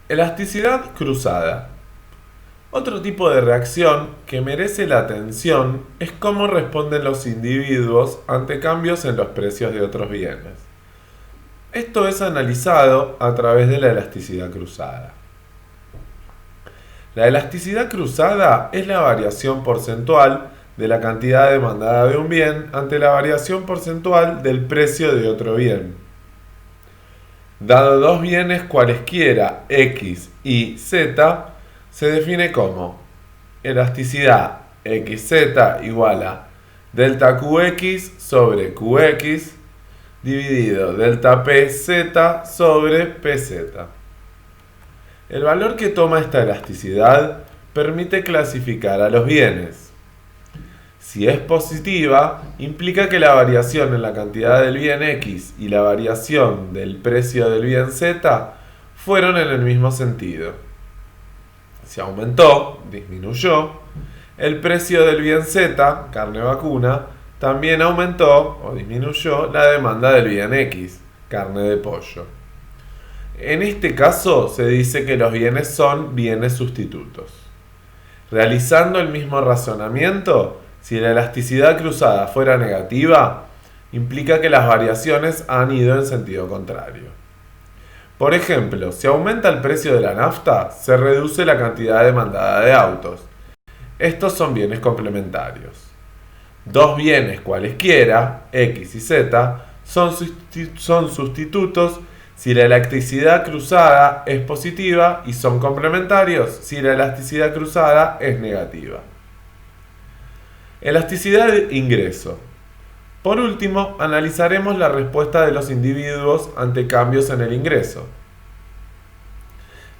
Elasticidad cruzada. Otro tipo de reacción que merece la atención es cómo responden los individuos ante cambios en los precios de otros bienes. Esto es analizado a través de la elasticidad cruzada. La elasticidad cruzada es la variación porcentual de la cantidad demandada de un bien ante la variación porcentual del precio de otro bien. Dado dos bienes cualesquiera X y Z, se define como elasticidad XZ igual a delta QX sobre QX dividido delta PZ sobre PZ. El valor que toma esta elasticidad permite clasificar a los bienes. Si es positiva, implica que la variación en la cantidad del bien X y la variación del precio del bien Z fueron en el mismo sentido. Si aumentó, disminuyó, el precio del bien Z, carne vacuna, también aumentó o disminuyó la demanda del bien X, carne de pollo. En este caso se dice que los bienes son bienes sustitutos. Realizando el mismo razonamiento, si la elasticidad cruzada fuera negativa, implica que las variaciones han ido en sentido contrario. Por ejemplo, si aumenta el precio de la nafta, se reduce la cantidad demandada de autos. Estos son bienes complementarios. Dos bienes cualesquiera, X y Z, son sustitutos si la elasticidad cruzada es positiva y son complementarios si la elasticidad cruzada es negativa. Elasticidad de ingreso. Por último, analizaremos la respuesta de los individuos ante cambios en el ingreso.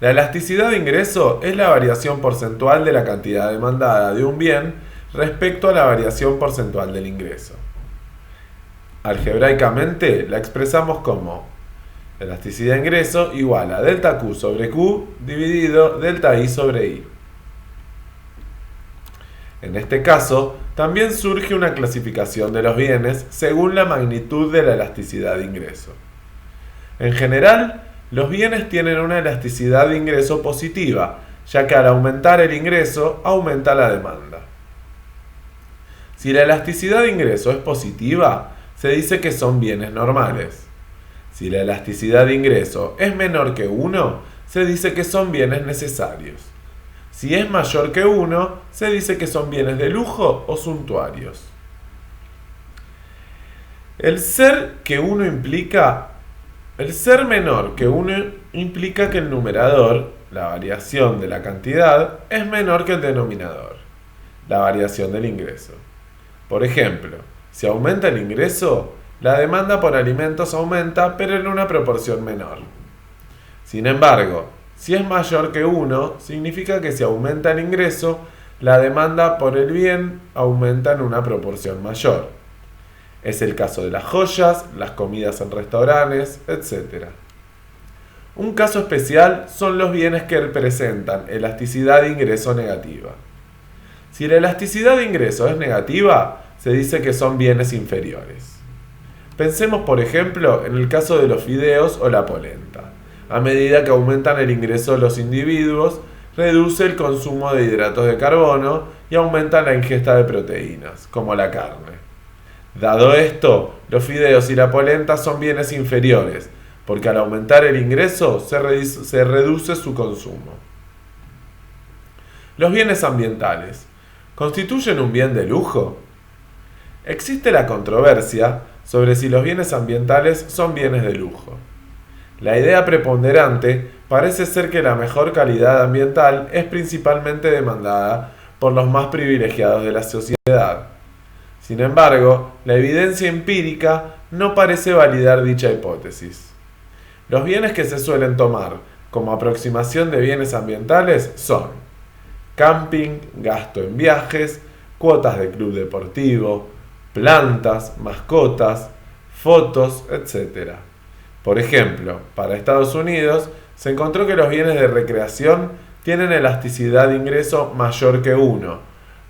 La elasticidad de ingreso es la variación porcentual de la cantidad demandada de un bien respecto a la variación porcentual del ingreso. Algebraicamente la expresamos como elasticidad de ingreso igual a delta Q sobre Q dividido delta I sobre I. En este caso, también surge una clasificación de los bienes según la magnitud de la elasticidad de ingreso. En general, los bienes tienen una elasticidad de ingreso positiva, ya que al aumentar el ingreso, aumenta la demanda. Si la elasticidad de ingreso es positiva, se dice que son bienes normales. Si la elasticidad de ingreso es menor que 1, se dice que son bienes necesarios. Si es mayor que 1, se dice que son bienes de lujo o suntuarios. El ser menor que 1 implica que el numerador, la variación de la cantidad, es menor que el denominador, la variación del ingreso. Por ejemplo, si aumenta el ingreso, la demanda por alimentos aumenta, pero en una proporción menor. Sin embargo, si es mayor que 1, significa que si aumenta el ingreso, la demanda por el bien aumenta en una proporción mayor. Es el caso de las joyas, las comidas en restaurantes, etc. Un caso especial son los bienes que presentan elasticidad de ingreso negativa. Si la elasticidad de ingreso es negativa, se dice que son bienes inferiores. Pensemos, por ejemplo, en el caso de los fideos o la polenta. A medida que aumentan el ingreso de los individuos, reduce el consumo de hidratos de carbono y aumenta la ingesta de proteínas, como la carne. Dado esto, los fideos y la polenta son bienes inferiores, porque al aumentar el ingreso se reduce su consumo. Los bienes ambientales, ¿constituyen un bien de lujo? Existe la controversia sobre si los bienes ambientales son bienes de lujo. La idea preponderante parece ser que la mejor calidad ambiental es principalmente demandada por los más privilegiados de la sociedad. Sin embargo, la evidencia empírica no parece validar dicha hipótesis. Los bienes que se suelen tomar como aproximación de bienes ambientales son camping, gasto en viajes, cuotas de club deportivo, plantas, mascotas, fotos, etc. Por ejemplo, para Estados Unidos se encontró que los bienes de recreación tienen elasticidad de ingreso mayor que 1,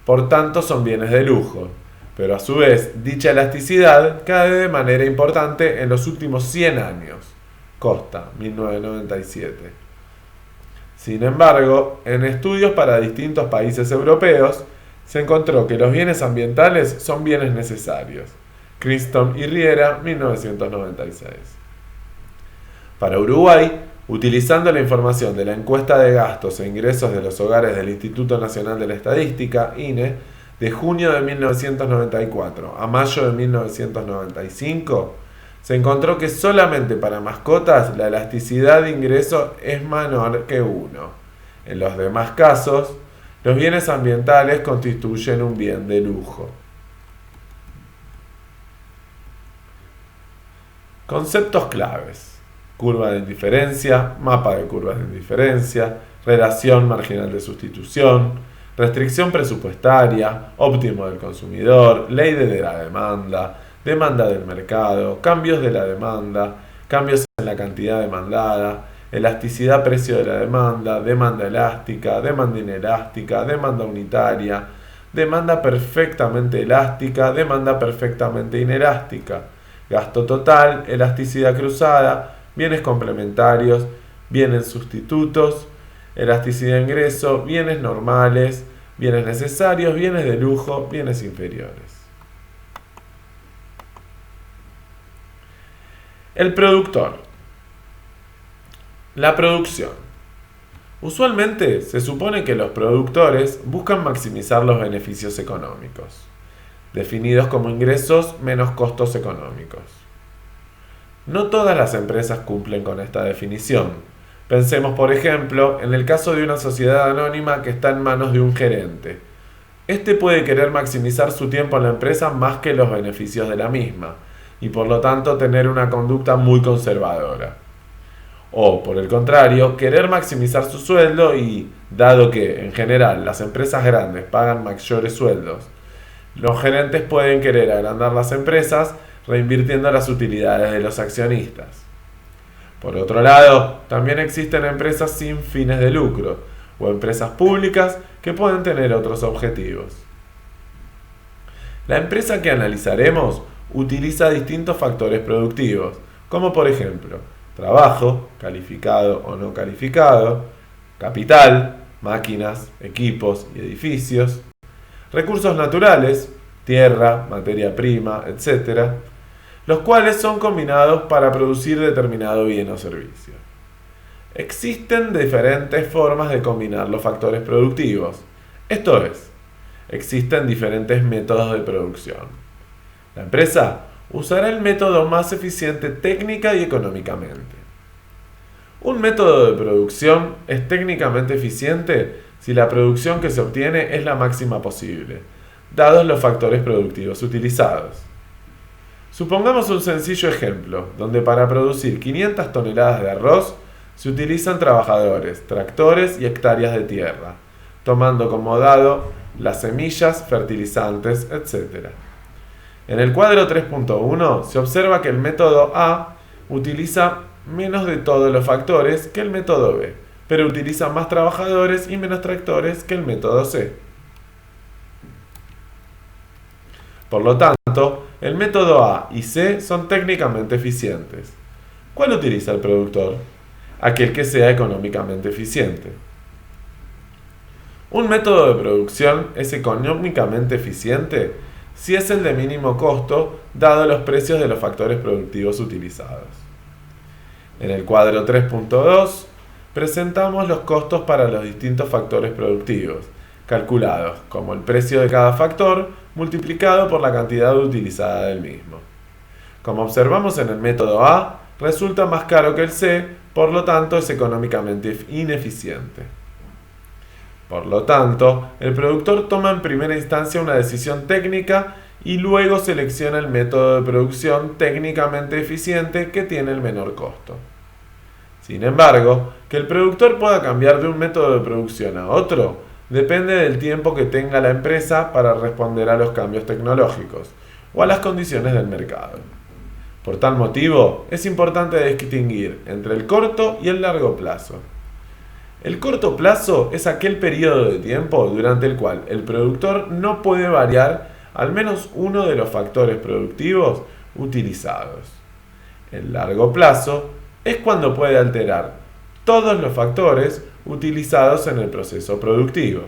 por tanto son bienes de lujo, pero a su vez dicha elasticidad cae de manera importante en los últimos 100 años. Costa, 1997. Sin embargo, en estudios para distintos países europeos, se encontró que los bienes ambientales son bienes necesarios. Criston y Riera, 1996. Para Uruguay, utilizando la información de la encuesta de gastos e ingresos de los hogares del Instituto Nacional de la Estadística, INE, de junio de 1994 a mayo de 1995, se encontró que solamente para mascotas la elasticidad de ingreso es menor que 1. En los demás casos, los bienes ambientales constituyen un bien de lujo. Conceptos claves: curva de indiferencia, mapa de curvas de indiferencia, relación marginal de sustitución, restricción presupuestaria, óptimo del consumidor, ley de la demanda, demanda del mercado, cambios de la demanda, cambios en la cantidad demandada, elasticidad precio de la demanda, demanda elástica, demanda inelástica, demanda unitaria, demanda perfectamente elástica, demanda perfectamente inelástica, gasto total, elasticidad cruzada, bienes complementarios, bienes sustitutos, elasticidad de ingreso, bienes normales, bienes necesarios, bienes de lujo, bienes inferiores. El productor. La producción. Usualmente se supone que los productores buscan maximizar los beneficios económicos, definidos como ingresos menos costos económicos. No todas las empresas cumplen con esta definición. Pensemos, por ejemplo, en el caso de una sociedad anónima que está en manos de un gerente. Este puede querer maximizar su tiempo en la empresa más que los beneficios de la misma, y por lo tanto tener una conducta muy conservadora. O, por el contrario, querer maximizar su sueldo y, dado que, en general, las empresas grandes pagan mayores sueldos, los gerentes pueden querer agrandar las empresas reinvirtiendo las utilidades de los accionistas. Por otro lado, también existen empresas sin fines de lucro o empresas públicas que pueden tener otros objetivos. La empresa que analizaremos utiliza distintos factores productivos, como por ejemplo, trabajo, calificado o no calificado, capital, máquinas, equipos y edificios, recursos naturales, tierra, materia prima, etc., los cuales son combinados para producir determinado bien o servicio. Existen diferentes formas de combinar los factores productivos, esto es, existen diferentes métodos de producción. La empresa usará el método más eficiente técnica y económicamente. Un método de producción es técnicamente eficiente si la producción que se obtiene es la máxima posible, dados los factores productivos utilizados. Supongamos un sencillo ejemplo, donde para producir 500 toneladas de arroz se utilizan trabajadores, tractores y hectáreas de tierra, tomando como dado las semillas, fertilizantes, etc. En el cuadro 3.1 se observa que el método A utiliza menos de todos los factores que el método B, pero utiliza más trabajadores y menos tractores que el método C. Por lo tanto, el método A y C son técnicamente eficientes. ¿Cuál utiliza el productor? Aquel que sea económicamente eficiente. Un método de producción es económicamente eficiente si es el de mínimo costo, dado los precios de los factores productivos utilizados. En el cuadro 3.2 presentamos los costos para los distintos factores productivos, calculados como el precio de cada factor multiplicado por la cantidad utilizada del mismo. Como observamos en el método A, resulta más caro que el C, por lo tanto es económicamente ineficiente. Por lo tanto, el productor toma en primera instancia una decisión técnica y luego selecciona el método de producción técnicamente eficiente que tiene el menor costo. Sin embargo, que el productor pueda cambiar de un método de producción a otro depende del tiempo que tenga la empresa para responder a los cambios tecnológicos o a las condiciones del mercado. Por tal motivo, es importante distinguir entre el corto y el largo plazo. El corto plazo es aquel periodo de tiempo durante el cual el productor no puede variar al menos uno de los factores productivos utilizados. El largo plazo es cuando puede alterar todos los factores utilizados en el proceso productivo.